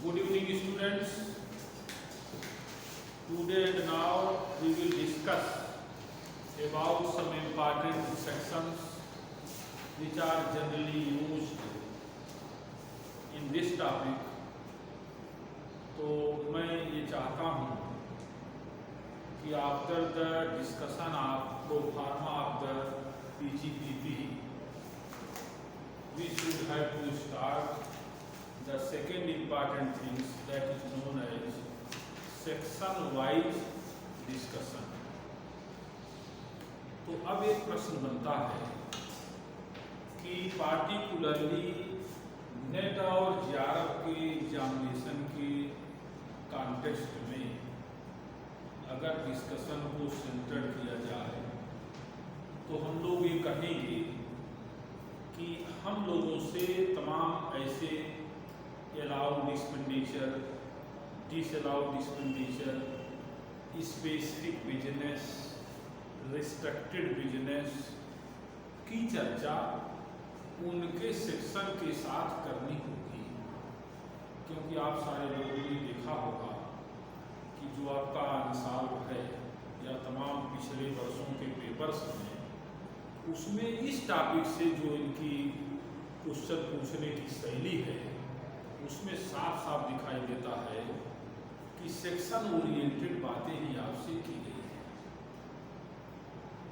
Good evening, students. Today and now we will discuss about some important sections which are generally used in this topic. तो मैं ये चाहता हूँ कि after the discussion of pro forma of the PGPP, we should have to start the second important things that is known as section wise discussion. तो अब एक प्रश्न बनता है कि पार्टिकुलरली नेट और जेआरएफ के एग्जामिनेशन के कॉन्टेक्स्ट में अगर डिस्कशन को सेंटर किया जाए तो हम लोग ये कहेंगे कि हम लोगों से तमाम ऐसे allowed expenditure, disallowed expenditure, specific business, restricted business की चर्चा उनके सेक्शन के साथ करनी होगी, क्योंकि आप सारे लोगों ने देखा होगा कि जो आपका निसाब है या तमाम पिछले वर्षों के पेपर्स हैं उसमें इस टॉपिक से जो इनकी क्वेश्चन पूछने की शैली है उसमें साफ साफ दिखाई देता है कि सेक्शन ओरिएंटेड बातें ही आपसे की गई है।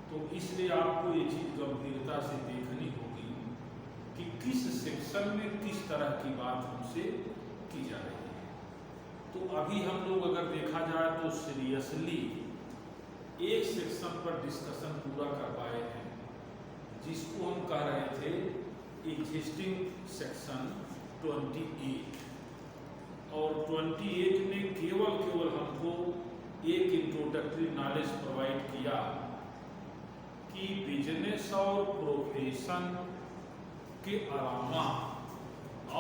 तो इसलिए आपको ये चीज़ गंभीरता से देखनी होगी कि किस सेक्शन में किस तरह की बात हमसे की जा रही है। तो अभी हम लोग अगर देखा जाए तो सीरियसली एक सेक्शन पर डिस्कशन पूरा कर पाए हैं जिसको हम कह रहे थे एग्जिस्टिंग सेक्शन 28, और 28 ने केवल हमको एक इंट्रोडक्टरी नॉलेज प्रोवाइड किया कि बिजनेस और प्रोफेशन के अलावा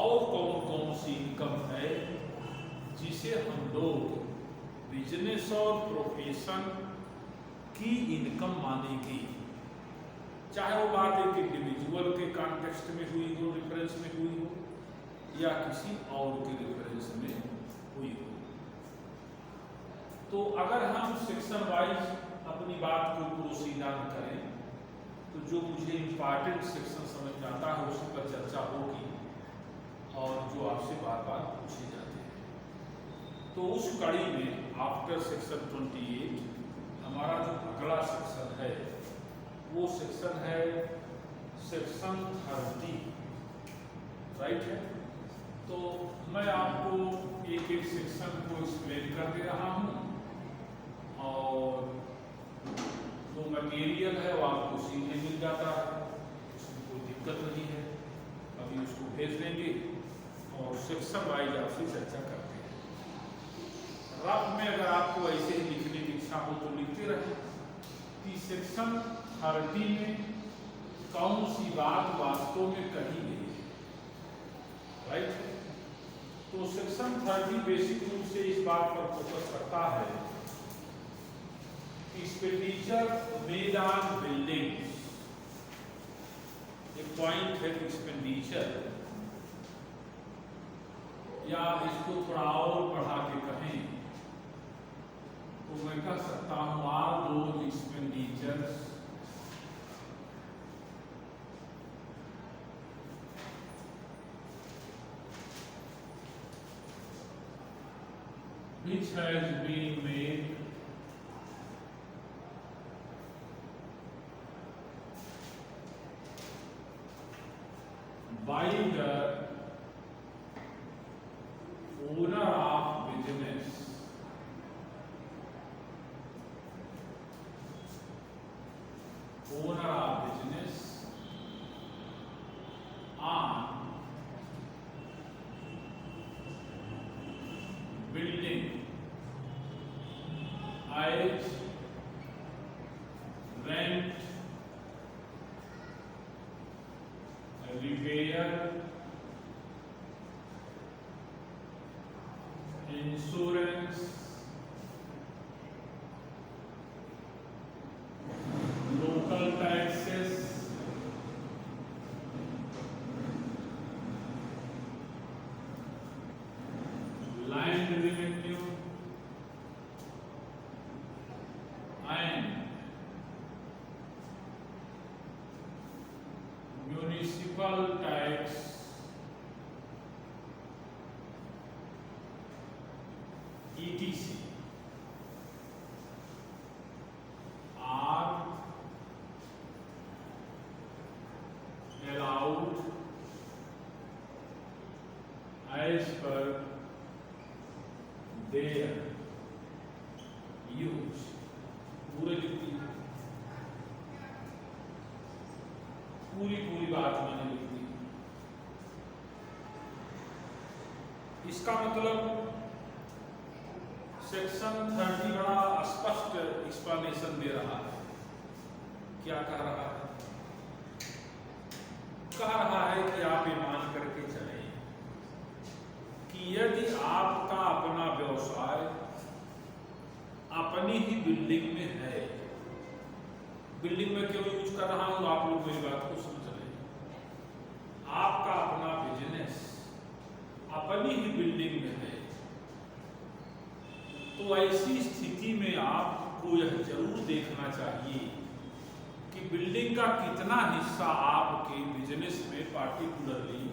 और कौन कौन सी इनकम है जिसे हम लोग बिजनेस और प्रोफेशन की इनकम मानेंगे, चाहे वो बात एक इंडिविजुअल के कॉन्टेक्स्ट में हुई हो, रेफरेंस में हुई हो, या किसी और के रेफरेंस में हुई हो। तो अगर हम सेक्शन वाइज अपनी बात को प्रोसीड करें तो जो मुझे इम्पॉर्टेंट सेक्शन समझ में आता है उसी पर चर्चा होगी और जो आपसे बार बार पूछे जाते हैं। तो उस कड़ी में आफ्टर सेक्शन 28 हमारा जो अगला सेक्शन है वो सेक्शन है सेक्शन 30, राइट है। तो मैं आपको एक एक सेक्शन को एक्सप्लेन कर दे रहा हूँ और जो मटेरियल है वो आपको सीधे मिल जाता है, उसमें कोई दिक्कत नहीं है। अभी उसको भेज देंगे और सेक्शन वाइज आपसे चर्चा करते हैं। रफ में अगर आपको ऐसे ही लिखने की इच्छा हो तो लिखते रहे कि सेक्शन 30 में कौन सी बात वास्तव में कही गई है, राइट। तो सेक्शन 30 बेसिक रूप से इस बात पर फोकस करता है कि एक्सपेंडिचर मेड ऑन बिल्डिंग्स, एक पॉइंट है एक्सपेंडिचर, या इसको थोड़ा और बढ़ा के कहें तो मैं कह सकता हूं are those expenditures which has been made by the owner of business on building as rent, repair, insurance, local taxes, revenue and municipal tax etc are allowed as per their use। पूरे लिख दिए, पूरी बात मैंने लिख दी। इसका मतलब section 30 बड़ा स्पष्ट एक्सप्लेनेशन दे रहा है। क्या कह रहा है? कह रहा है कि आप ये मान करके चलें कि यदि आपका अपना व्यवसाय अपनी ही बिल्डिंग में है, बिल्डिंग में क्यों यूज कर रहा हूं, आप लोग मेरी बात को समझ रहे हैं। आपका अपना बिजनेस अपनी ही बिल्डिंग में है, तो ऐसी स्थिति में आपको यह जरूर देखना चाहिए कि बिल्डिंग का कितना हिस्सा आपके बिजनेस में पार्टिकुलरली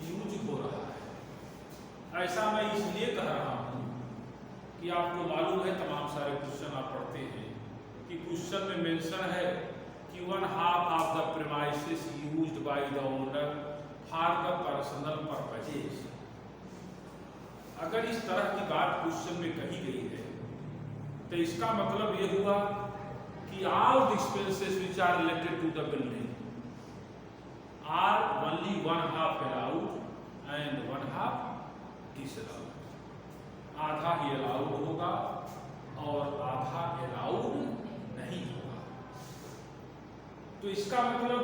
यूज हो रहा है। ऐसा मैं इसलिए कह रहा हूं कि आपको मालूम है, तमाम सारे क्वेश्चन आप पढ़ते हैं कि क्वेश्चन में मेंशन है कि 1/2 of the premises used by the owner for the personal purposes. अगर इस तरह की बात क्वेश्चन में कही गई है तो इसका मतलब यह हुआ कि all the expenses which are related to the building are only 1/2 allowed and 1/2 disallowed। आधा ही अलाउड होगा और आधा अलाउड नहीं होगा। तो इसका मतलब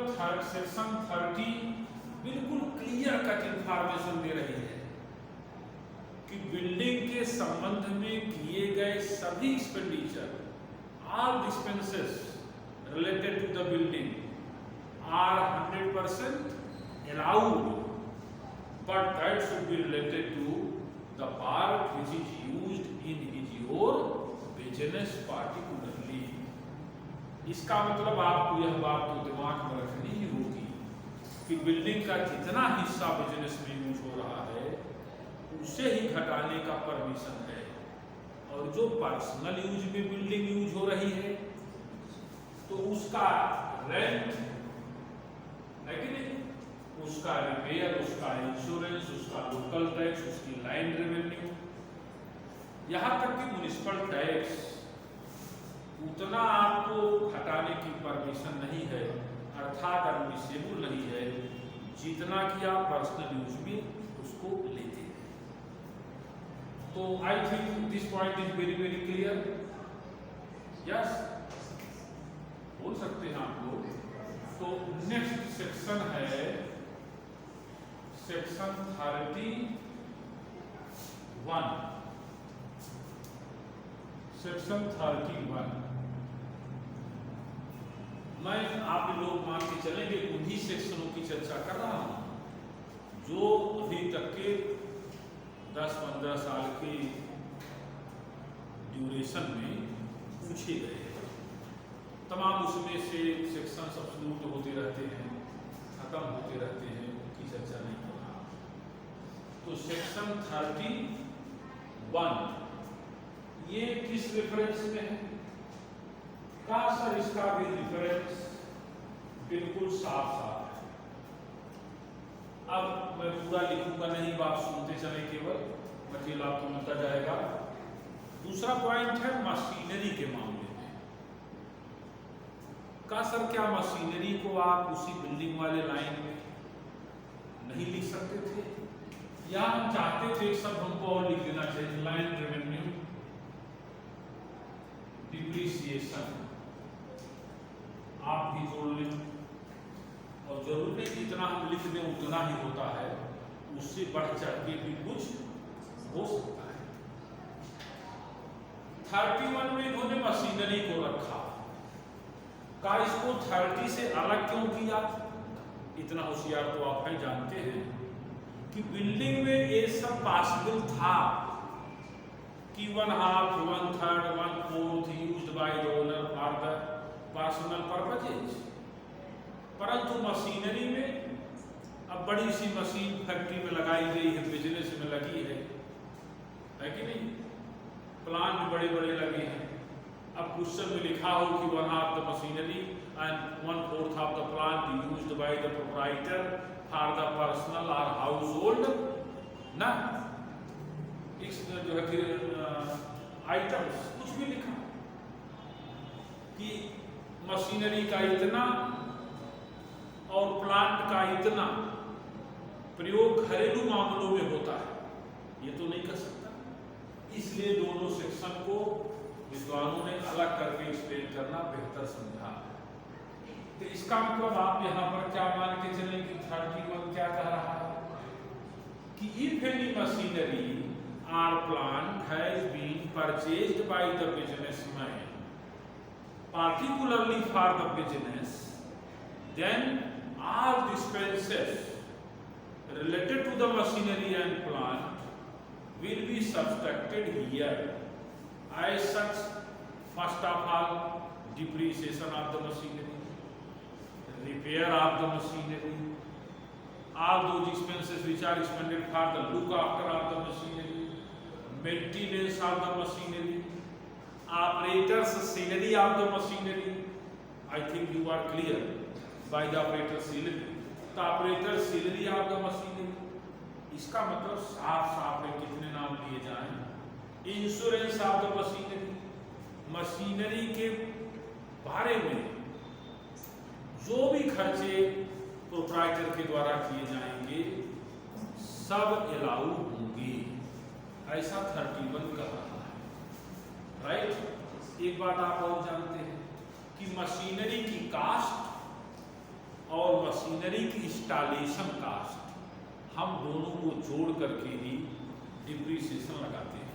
सेक्शन 30 बिल्कुल क्लियर कट इंफॉर्मेशन दे रही है कि बिल्डिंग के संबंध में किए गए सभी expenditure, all expenses related to the building are 100% allowed, but that should be related to the part which is used in your business particularly। इसका मतलब आपको यह बात तो दिमाग में रखनी ही होगी कि बिल्डिंग का जितना हिस्सा बिजनेस में यूज हो रहा है उसे ही घटाने का परमिशन है, और जो पर्सनल यूज में बिल्डिंग यूज हो रही है तो उसका रेंट है कि नहीं, उसका रिपेयर, उसका इंश्योरेंस, उसका लोकल टैक्स, उसकी लाइन रेवेन्यू, यहाँ तक कि म्युनिसिपल टैक्स, उतना आपको घटाने की परमिशन नहीं है, अर्थात एडमिसिबल नहीं है, जितना कि आप पर्सनल यूज में उसको लेते हैं। तो I think this point is very very clear. Yes, बोल सकते हैं आप लोग। तो नेक्स्ट सेक्शन है सेक्शन 31। सेक्शन 31 मैं आप लोग मान के चलेंगे उन्हीं सेक्शनों की चर्चा कर रहा हूं जो अभी तक के 10-15 साल के ड्यूरेशन में पूछे गए हैं। तमाम उसमें से सेक्शन सब्स्टिट्यूट होते रहते हैं, खत्म होते रहते हैं, उनकी चर्चा नहीं कर रहा। तो सेक्शन 31 ये किस रेफरेंस में है? का सर इसका भी रेफरेंस बिल्कुल साफ साफ है। अब मैं पूरा लिखूंगा नहीं, आप सुनते चले, केवल मटेरियल आपको मिलता जाएगा। दूसरा पॉइंट है मशीनरी के मामले में। का सर क्या मशीनरी को आप उसी बिल्डिंग वाले लाइन में नहीं लिख सकते थे, या हम चाहते थे सब हमको और लिख देना चाहिए, लाइन रेवेन्यू, डिप्रिसिएशन आप भी जोड़ लें, और जरूर नहीं जितना हम लिख दें उतना ही होता है, उससे बढ़ चढ़ के भी कुछ हो सकता है। 31 में इन्होंने मशीनरी को रखा। का इसको 30 से अलग क्यों किया? इतना होशियार तो आप हैं, जानते हैं कि बिल्डिंग में ये सब पॉसिबल था, कि 1/2, 1/3, 1/4 used by the owner for the personal purposes. परंतु मशीनरी में अब बड़ी सी मशीन फैक्ट्री में लगाई गई है, बिजनेस में लगी है कि नहीं, प्लांट बड़े बड़े लगे हैं। अब क्वेश्चन में लिखा हो कि 1/2 the machinery and 1/4 of the plant used by the proprietor for the personal और हाउस होल्ड ना, इस जो है आइटम्स कुछ भी लिखा कि मशीनरी का इतना और प्लांट का इतना प्रयोग घरेलू मामलों में होता है, ये तो नहीं कर सकता। इसलिए दोनों सेक्शन को विद्वानों ने अलग करके एक्सप्लेन करना बेहतर समझा। तो इसका मतलब आप यहाँ पर क्या मान के चलें कि 31 क्या कह रहा है कि if any machinery or plant has been purchased by the businessman particularly for the business, then all expenses related to the machinery and plant will be subtracted here. As such, first of all, depreciation of the machinery, repair of the machinery, all those expenses which are expended for the look after of the machinery, maintenance of the machinery, operators salary of the machinery. I think you are clear by the operator salary. The operator salary of the machinery, इसका मतलब साफ साफ है कितने नाम लिए जाएं। Insurance of the machinery, machinery के बारे में जो भी खर्चे प्रोप्राइटर के द्वारा किए जाएंगे सब अलाउ होंगे, ऐसा 31 कह रहा है, राइट। एक बात आप और जानते हैं कि मशीनरी की कास्ट और मशीनरी की इंस्टॉलेशन कास्ट हम दोनों को जोड़ करके ही डिप्रिसिएशन लगाते हैं।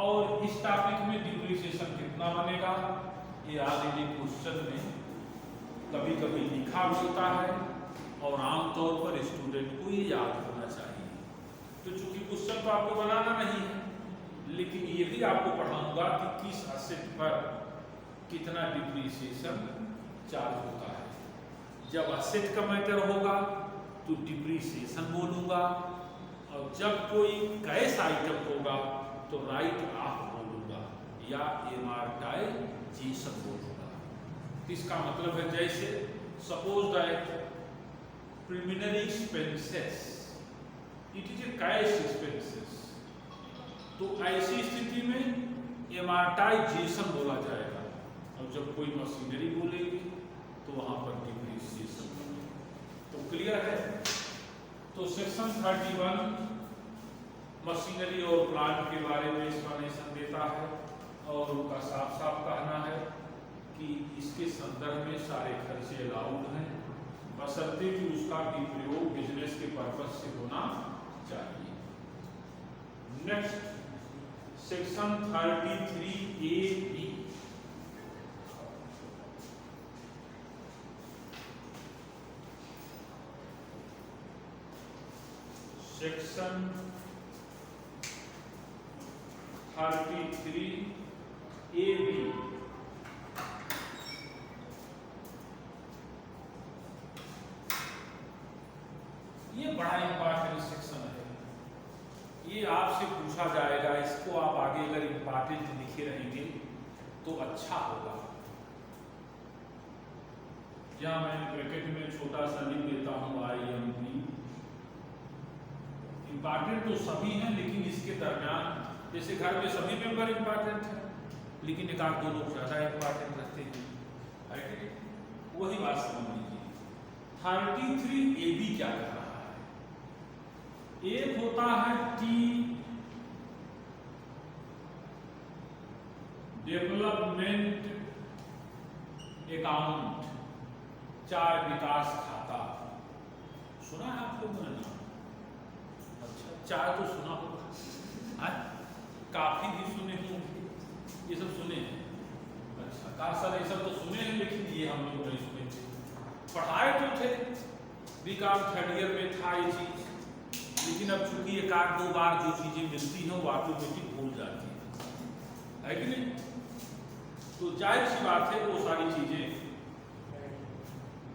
और इस टॉपिक में डिप्रिसिएशन कितना बनेगा ये आगे क्वेश्चन में कभी कभी लिखा होता है और आमतौर पर स्टूडेंट को ये याद होना चाहिए। तो चूंकि क्वेश्चन तो आपको बनाना नहीं है, लेकिन ये भी आपको पढ़ाऊंगा कि किस असेट पर कितना डिप्रिसिएशन चार्ज होता है। जब असेट का मैटर होगा तो डिप्रिसिएशन बोलूंगा, और जब कोई कैश आइटम होगा तो राइट ऑफ बोलूंगा या एमार्टाइजेशन बोलूंगा। इसका मतलब है जैसे suppose that preliminary expenses it is a cash expenses, तो ऐसी स्थिति में एमार्टाइजेशन बोला जाएगा, और जब कोई मशीनरी बोलेगी तो वहां पर डिप्रिसिएशन। तो क्लियर है। तो सेक्शन 31 मशीनरी और प्लांट के बारे में एक्सप्लेनेशन देता है और उनका साफ साफ कहना है कि इसके संदर्भ में सारे खर्चे अलाउड हैं, बशर्ते कि उसका प्रयोग बिजनेस के पर्पज से होना चाहिए। Next section 33A B. Section 33A B ये बड़ा इंपॉर्टेंट सेक्शन है। ये आपसे पूछा जाएगा, इसको आप आगे अगर इंपॉर्टेंट लिखे रहेंगे तो अच्छा होगा। जहां मैं ब्रैकेट में छोटा सा लिख देता हूं IMP। इंपॉर्टेंट तो सभी हैं, लेकिन इसके दरमियान जैसे घर में सभी मेंबर इंपॉर्टेंट है, लेकिन एक आध दो लोग ज्यादा इंपॉर्टेंट रहते हैं, वही बात समझ लीजिए। 33AB क्या कर रहा है? एक होता है टी डेवलपमेंट अकाउंट, चाय विकास खाता। सुना है आप लोगों ने नाम? अच्छा, चाय तो सुना होगा, काफी भी सुने होंगे, ये सब सुने हैं। अच्छा कहा सर ये सब तो सुने हैं, लेकिन ये हम लोग नहीं सुने थे। पढ़ाए तो थे, बीकॉम 3rd ईयर में था ये चीज, लेकिन लेकिन अब चूंकि एक आध दो बार जो चीजें मिलती हैं वो ऑटोमेटिक भूल जाती है कि नहीं? तो जाहिर सी बात है वो सारी चीजें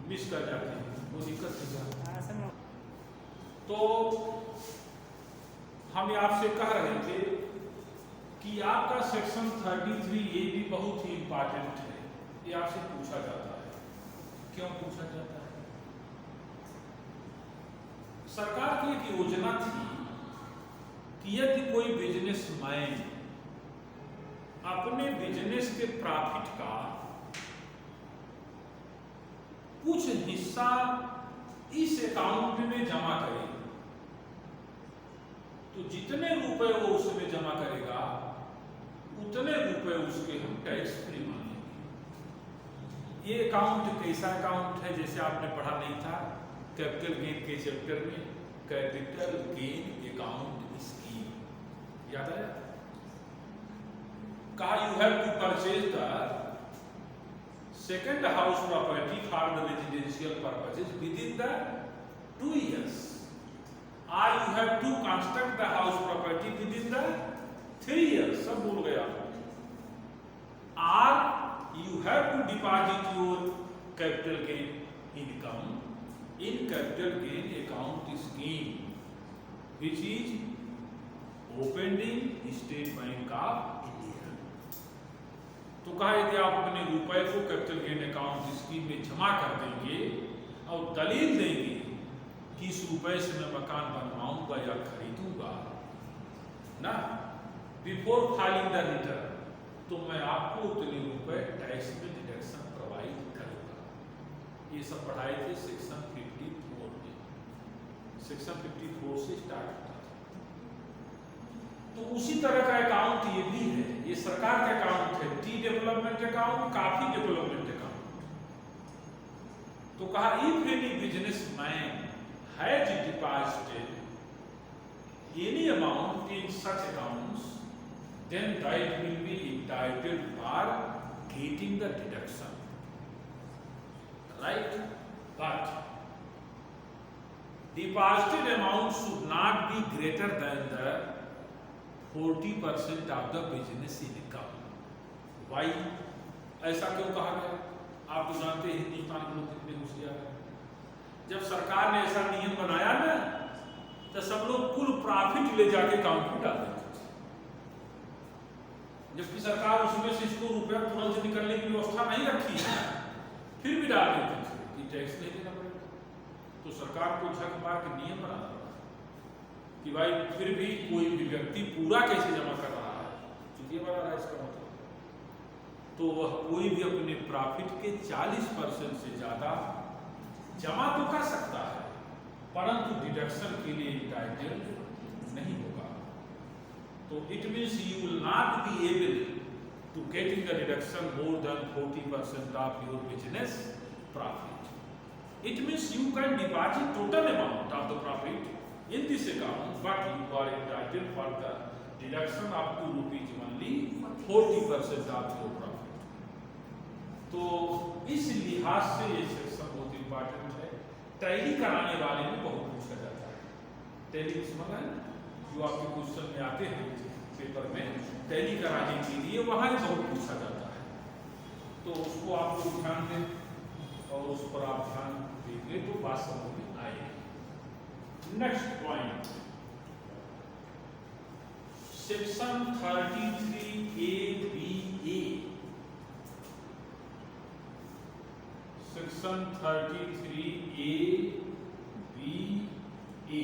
मिस कर जाती हैं, वो दिक्कत हो जाती है। तो हम आपसे कह रहे थे कि आपका सेक्शन 33A भी बहुत ही इंपॉर्टेंट है, ये आपसे पूछा जाता है। क्यों पूछा जाता है? सरकार की एक योजना थी कि यदि कोई बिजनेसमैन अपने बिजनेस के प्रॉफिट का कुछ हिस्सा इस अकाउंट में जमा करे तो जितने रुपए वो उसमें जमा करेगा उतने रुपए उसके हम टैक्स फ्री मानेंगे। ये अकाउंट कैसा अकाउंट है? जैसे आपने पढ़ा नहीं था कैपिटल गेन के चैप्टर में, कैपिटल गेन अकाउंट स्कीम, याद है? कहा you have to purchase the second house property for the residential purposes within the 2 years, or you have to construct the house property within the 3 years, सब बोल गया, or you have to deposit your capital gain income in capital gain account scheme which is opened in State Bank of India। तो कहा यदि आप अपने रुपए को कैपिटल गेन अकाउंट स्कीम में जमा कर देंगे और दलील देंगे कि इस रुपए से मैं मकान बनवाऊंगा या खरीदूंगा ना, बिफोर फाइलिंग द रिटर्न, तो मैं आपको उतने रुपए टैक्स में डिडक्शन प्रोवाइड करूंगा। ये सब पढ़ाए थे सेक्शन 54 में, सेक्शन 54 से स्टार्ट होता था। तो उसी तरह का अकाउंट ये भी है, ये सरकार का अकाउंट है, tea development account, coffee development account. तो कहा if any businessman has deposited any amount in such accounts then that will be entitled for getting the deduction, right? But deposited amount should not be greater than the 40% of the business income. Why? ऐसा क्यों कहा गया? आप तो जानते हैं हिंदुस्तान के लोग कितने होशियार हैं। जब सरकार ने ऐसा नियम बनाया ना तो सब लोग कुल प्रॉफिट ले जाके अकाउंट में डाल देते थे, जबकि सरकार उसमें से इसको रुपया तुरंत निकलने की व्यवस्था नहीं रखी है, फिर भी डाल देते थे कि टैक्स नहीं देना पड़ेगा। तो सरकार को झक मार के नियम बना कि भाई फिर भी कोई भी व्यक्ति पूरा कैसे जमा कर रहा है, चूंकि बना रहा है इसका मतलब, तो वह कोई भी अपने प्रॉफिट के 40% से ज्यादा जमा तो कर सकता है परंतु डिडक्शन के लिए इंटाइटल्ड नहीं होगा। तो it means you will not be able to getting the deduction more than 40% of your business profit. It means you can deposit total amount of the profit in this account, but you are entitled for the deduction up to rupees only 40% of your profit। तो इस लिहाज से ये section बहुत important है। Tally कराने वाले में बहुत पूछा जाता है। टैली समझ है जो आपके क्वेश्चन में आते हैं पेपर में, टैली कराने के लिए वहाँ बहुत पूछा जाता है, तो उसको आप लोग ध्यान दें और उस पर आप ध्यान देंगे तो बात समझ में आएगी। Next point, section 33A(b)(a), section 33A(b)(a).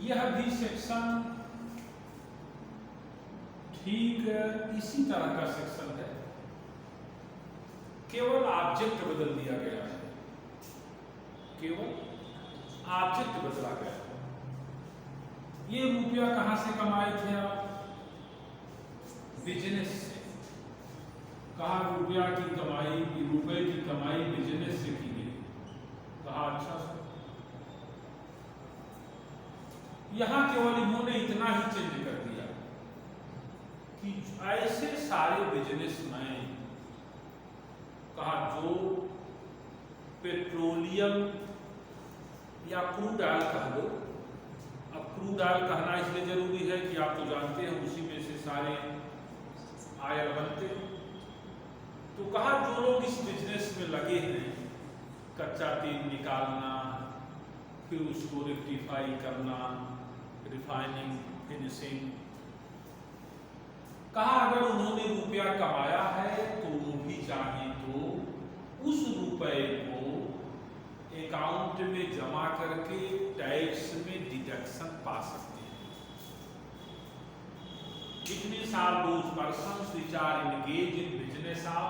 यह भी सेक्शन ठीक इसी तरह का सेक्शन है केवल ऑब्जेक्ट बदल दिया गया है, केवल ऑब्जेक्ट बदला गया है। ये रुपया कहां से कमाए थे आप? बिजनेस से। कहा रुपये की कमाई बिजनेस से की गई। कहा अच्छा सर। यहां केवल इन्होंने इतना ही चेंज कर दिया कि ऐसे सारे बिजनेसमैन, कहा जो पेट्रोलियम या क्रूड ऑयल कह दो। अब क्रूड ऑयल कहना इसलिए जरूरी है कि आप तो जानते हैं उसी में से सारे ऑयल बनते हैं। तो कहा जो लोग इस बिजनेस में लगे हैं, कच्चा तेल निकालना, फिर उसको रेक्टिफाई करना, रिफाइनिंग, फिनिशिंग, कहा अगर उन्होंने रुपया कमाया है तो वो भी चाहे तो उस रुपए को अकाउंट में जमा करके टैक्स में डिडक्शन पा सकते हैं। It means are those persons which are engaged in business of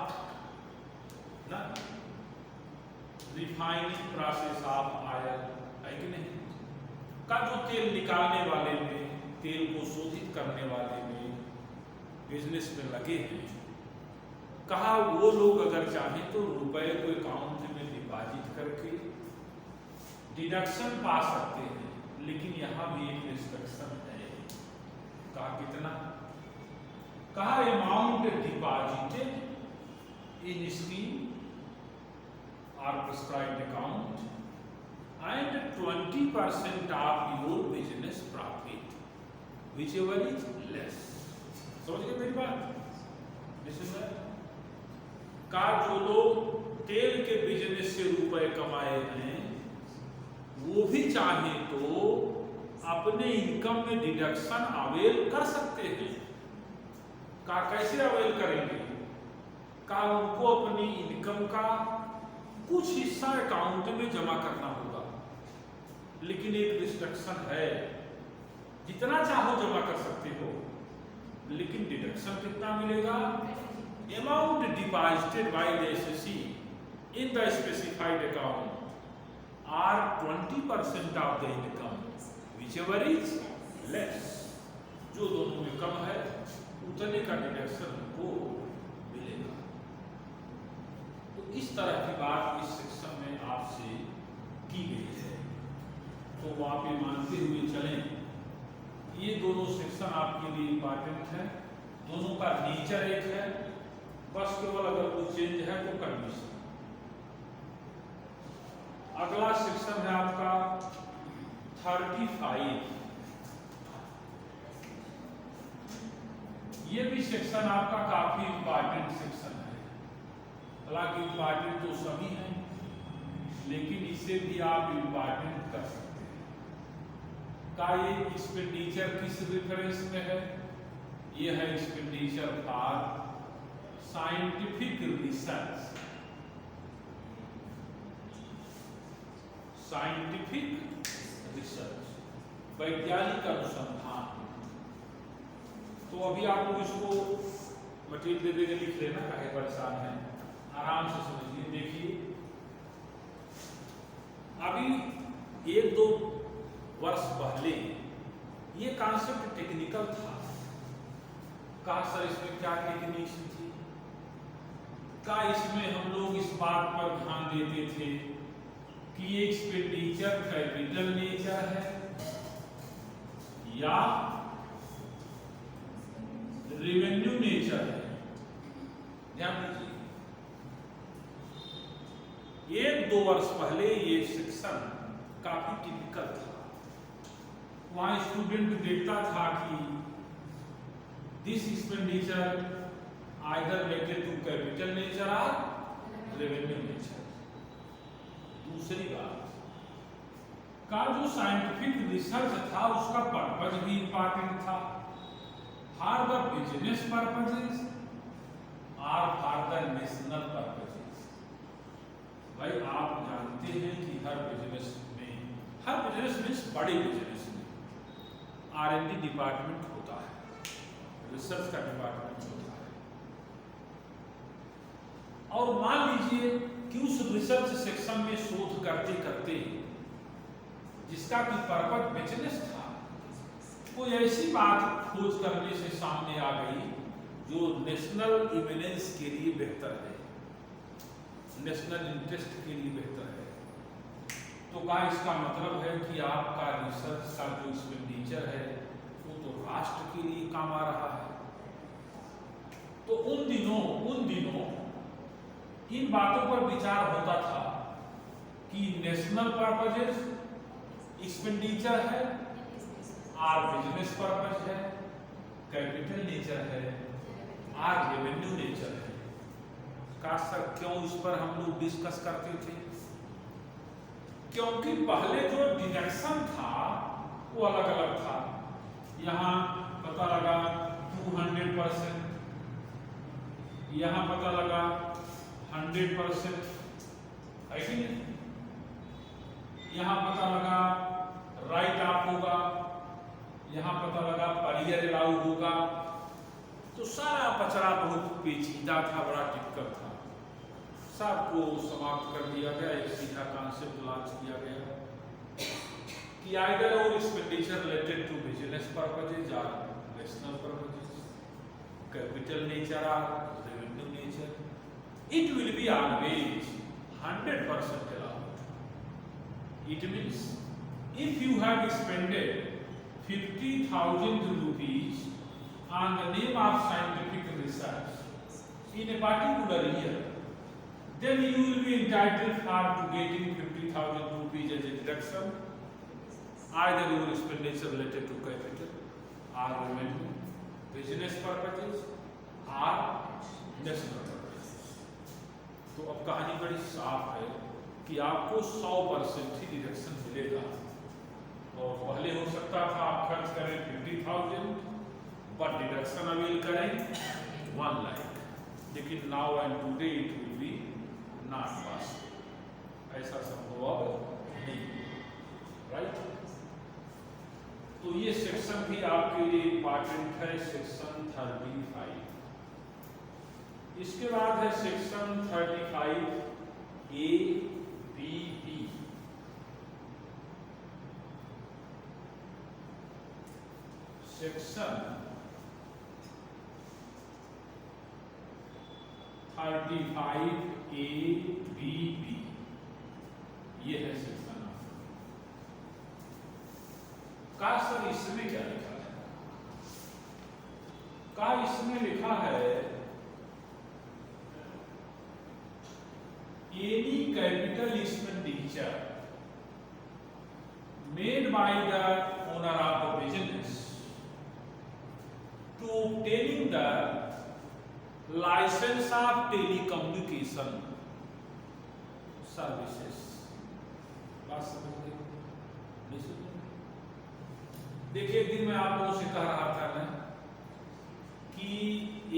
refining process of oil, है कि नहीं? का जो तेल निकालने वाले में, तेल को शोधित करने वाले में बिजनेस में लगे हैं, कहा वो लोग अगर चाहें तो रुपए को अकाउंट में डिपॉजिट करके डिडक्शन पा सकते हैं। लेकिन यहाँ भी एक रिस्ट्रिक्शन है। कहा कितना? कहा amount deposited in scheme or prescribed account and 20% of your business profit, whichever is less. समझ गए मेरी बात? का जो लोग तेल के बिजनेस से रुपए कमाए हैं वो भी चाहे तो अपने इनकम में डिडक्शन अवेल कर सकते हैं। का कैसे अवेल करेंगे? का उनको अपनी इनकम का कुछ हिस्सा अकाउंट में जमा करना होगा, लेकिन एक रिस्ट्रिक्शन है, जितना चाहो जमा कर सकते हो, लेकिन डिडक्शन कितना मिलेगा? Amount deposited by the assessee in the specified account are 20% of the income whichever is less. जो दोनों में कम है उतने का डिडक्शन को मिलेगा। तो इस तरह की बात इस सेक्शन में आपसे की गई है। तो आप ये मानते हुए चलें, ये दोनों सेक्शन आपके लिए इंपॉर्टेंट है। दोनों का नेचर एक है, बस केवल अगर कुछ चेंज है तो कंडीशन। अगला सेक्शन है आपका 35। ये भी सेक्शन आपका काफी इंपॉर्टेंट सेक्शन है। हालांकि इंपॉर्टेंट तो सभी हैं, लेकिन इसे भी आप इंपॉर्टेंट कर सकते हैं। का ये एक्सपेंडिचर किस रेफरेंस में है? ये है expenditure for scientific research. Scientific research, वैज्ञानिक अनुसंधान। तो अभी आप लोग इसको मटेरियल दे देंगे, लिख लेना, काहे परेशान है, आराम से समझिए। देखिए अभी 1-2 वर्ष पहले ये कॉन्सेप्ट टेक्निकल था। कहा सर इसमें क्या टेक्निक्स थी? का इसमें हम लोग इस बात पर ध्यान देते थे कि ये एक्सपेंडिचर कैपिटल नेचर है या रेवेन्यू नेचर है। ध्यान दीजिए, 1-2 वर्ष पहले ये सेक्शन काफी टिपिकल था। वहां स्टूडेंट देखता था कि this expenditure either related to capital nature और रेवेन्यू नेचर। दूसरी बात, का जो साइंटिफिक रिसर्च था उसका पर्पज भी इंपॉर्टेंट था। फॉर द बिजनेस पर्पजेस और फॉर द नेशनल पर्पजेस। भाई आप जानते हैं कि हर बिजनेस मीन्स बड़े बिजनेस में R&D डिपार्टमेंट होता है, रिसर्च का डिपार्टमेंट होता है। और मान लीजिए कि उस रिसर्च सेक्शन में शोध करते करते जिसका कि पर्पज बिजनेस था, कोई ऐसी बात खोज करने से सामने आ गई जो नेशनल इमिनेंस के लिए बेहतर है, नेशनल इंटरेस्ट के लिए बेहतर है, तो क्या इसका मतलब है कि आपका रिसर्च का जो एक्सपेंडिचर है वो तो राष्ट्र के लिए काम आ रहा है। तो उन दिनों इन बातों पर विचार होता था कि नेशनल पर्पजेस एक्सपेंडिचर है, आर बिजनेस पर्पज है, कैपिटल नेचर है, आर रेवेन्यू नेचर है। का सर क्यों इस पर हम लोग डिस्कस करते थे? क्योंकि पहले जो डिडक्शन था वो अलग अलग था। यहाँ पता लगा 200%, यहाँ पता लगा 100%, है कि नहीं? यहाँ पता लगा राइट ऑफ होगा, यहाँ पता लगा परियर अलाउ होगा। तो सारा पचड़ा बहुत पेचीदा था, बड़ा टिपिकल था। सबको समाप्त कर दिया गया, एक सीधा कॉन्सेप्ट लॉन्च किया गया कि आइदर और expenditure related to business purposes और नेशनल पर्पजेज, कैपिटल नेचर और revenue nature, it will be always 100% allowed. It means if you have expended 50,000 rupees on the name of scientific research in a particular year, then you will be entitled for to getting 50,000 rupees as a deduction, either your expenditure related to capital or revenue, business purposes or national purposes. तो अब कहानी बड़ी साफ है कि आपको 100% ही deduction मिलेगा। और पहले हो सकता था आप खर्च करें 50,000 बट डिडक्शन अवेल करें 1 लाख, लेकिन now and today it will be not possible, ऐसा संभव अब नहीं, राइट? तो ये सेक्शन भी आपके लिए इंपॉर्टेंट है, सेक्शन 35। इसके बाद है section 35A, B, B। Section 35A, B, B, ये है सेक्शन। का सर इसमें क्या लिखा है? का इसमें लिखा है any capital expenditure made by the owner of the business to obtaining the license of telecommunication services। बात समझ गए? देखिए, एक दिन मैं आप लोगों से कह रहा था ना कि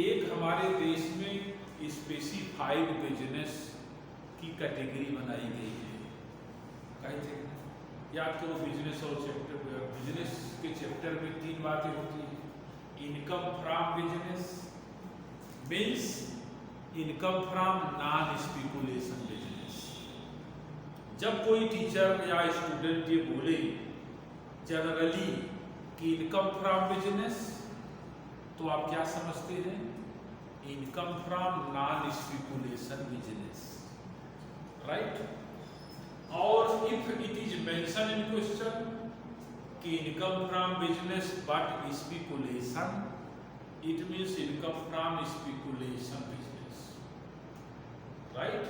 एक हमारे देश में स्पेसिफाइड बिजनेस की कैटेगरी बनाई गई है। कहे थे याद करो, बिजनेस और चैप्टर, बिजनेस के चैप्टर में 3 बातें होती हैं। Income from business means income from non speculation business. जब कोई टीचर या स्टूडेंट ये बोले जनरली कि इनकम फ्रॉम बिजनेस, तो आप क्या समझते हैं? Income from non speculation business, right? और if it is mention in question कि income from business but speculation, it means income from speculation business, right?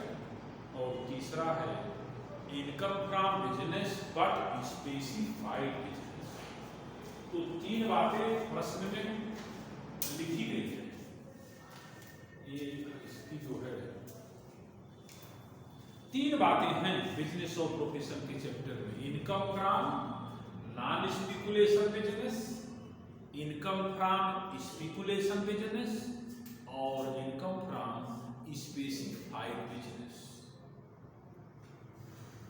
और तीसरा है income from business but specified business. तो 3 बातें प्रश्न में लिखी गई है। ये इसकी जो है 3 बातें हैं बिजनेस और प्रोफेशन के चैप्टर में। Income from non speculation business, income from speculation business और इनकम फ्रॉम स्पेसिफाइड बिजनेस।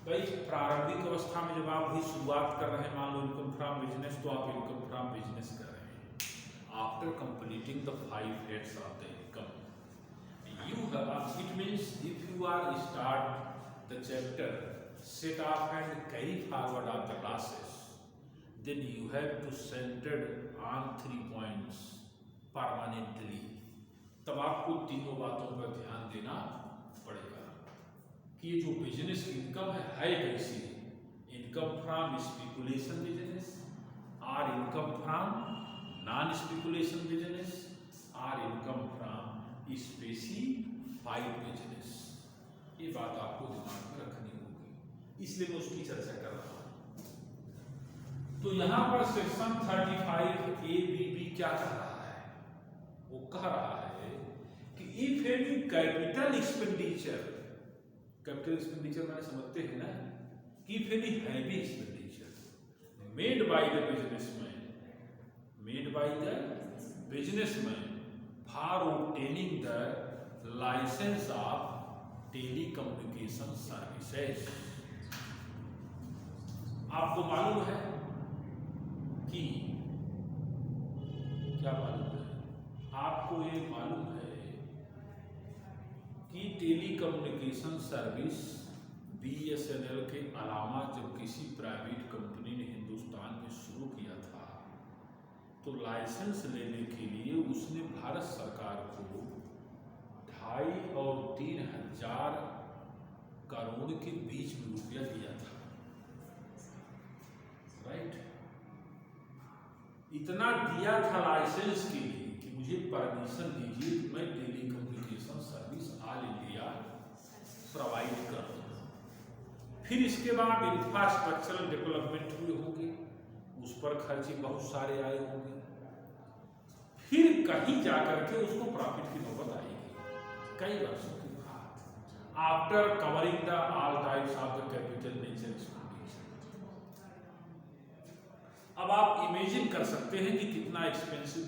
भाई प्रारंभिक अवस्था में जब आप भी शुरुआत कर रहे हैं, मान लो इनकम फ्रॉम बिजनेस, तो आप इनकम फ्रॉम बिजनेस कर रहे हैं। After completing the 5 heads of the income, it means if you are start the chapter, set off and carry forward of the classes, then you have to center on 3 points permanently. तब आपको तीनों बातों पर ध्यान देना पड़ेगा कि ये जो बिजनेस इनकम है कैसी, इनकम फ्रॉम स्पेकुलेशन बिजनेस और income from non speculation business और इनकम फ्रॉम स्पेसिफाइड बिजनेस। ये बात आपको दिमाग में रखनी होगी, इसलिए मैं उसकी चर्चा कर रहा हूं। तो यहां पर सेक्शन 35 ABB क्या कह रहा है? वो कह रहा है कि if any capital expenditure, capital expenditure मैंने समझते हैं ना कि if any heavy expenditure made by the businessman for obtaining the licence of telecommunication services. आपको मालूम है कि क्या मालूम है? आपको ये मालूम है कि टेलीकम्युनिकेशन सर्विस BSNL के अलावा जब किसी प्राइवेट कंपनी ने हिंदुस्तान में शुरू किया था तो लाइसेंस लेने के लिए उसने भारत सरकार को 2.5 और 3 हजार करोड़ के बीच में रुपया दिया था, राइट? इतना दिया था लाइसेंस के लिए कि मुझे परमिशन दीजिए कि मैं telecommunication service all India provide करूं। फिर इसके बाद इंफ्रास्ट्रक्चरल डेवलपमेंट हुए होंगे, उस पर खर्चे बहुत सारे आए होंगे, फिर कहीं जाकर के उसको प्रॉफिट की नौबत आएगी कई वर्षों के बाद, after covering the all types of the capital nature expenditure. अब आप इमेजिन कर सकते हैं कि कितना एक्सपेंसिव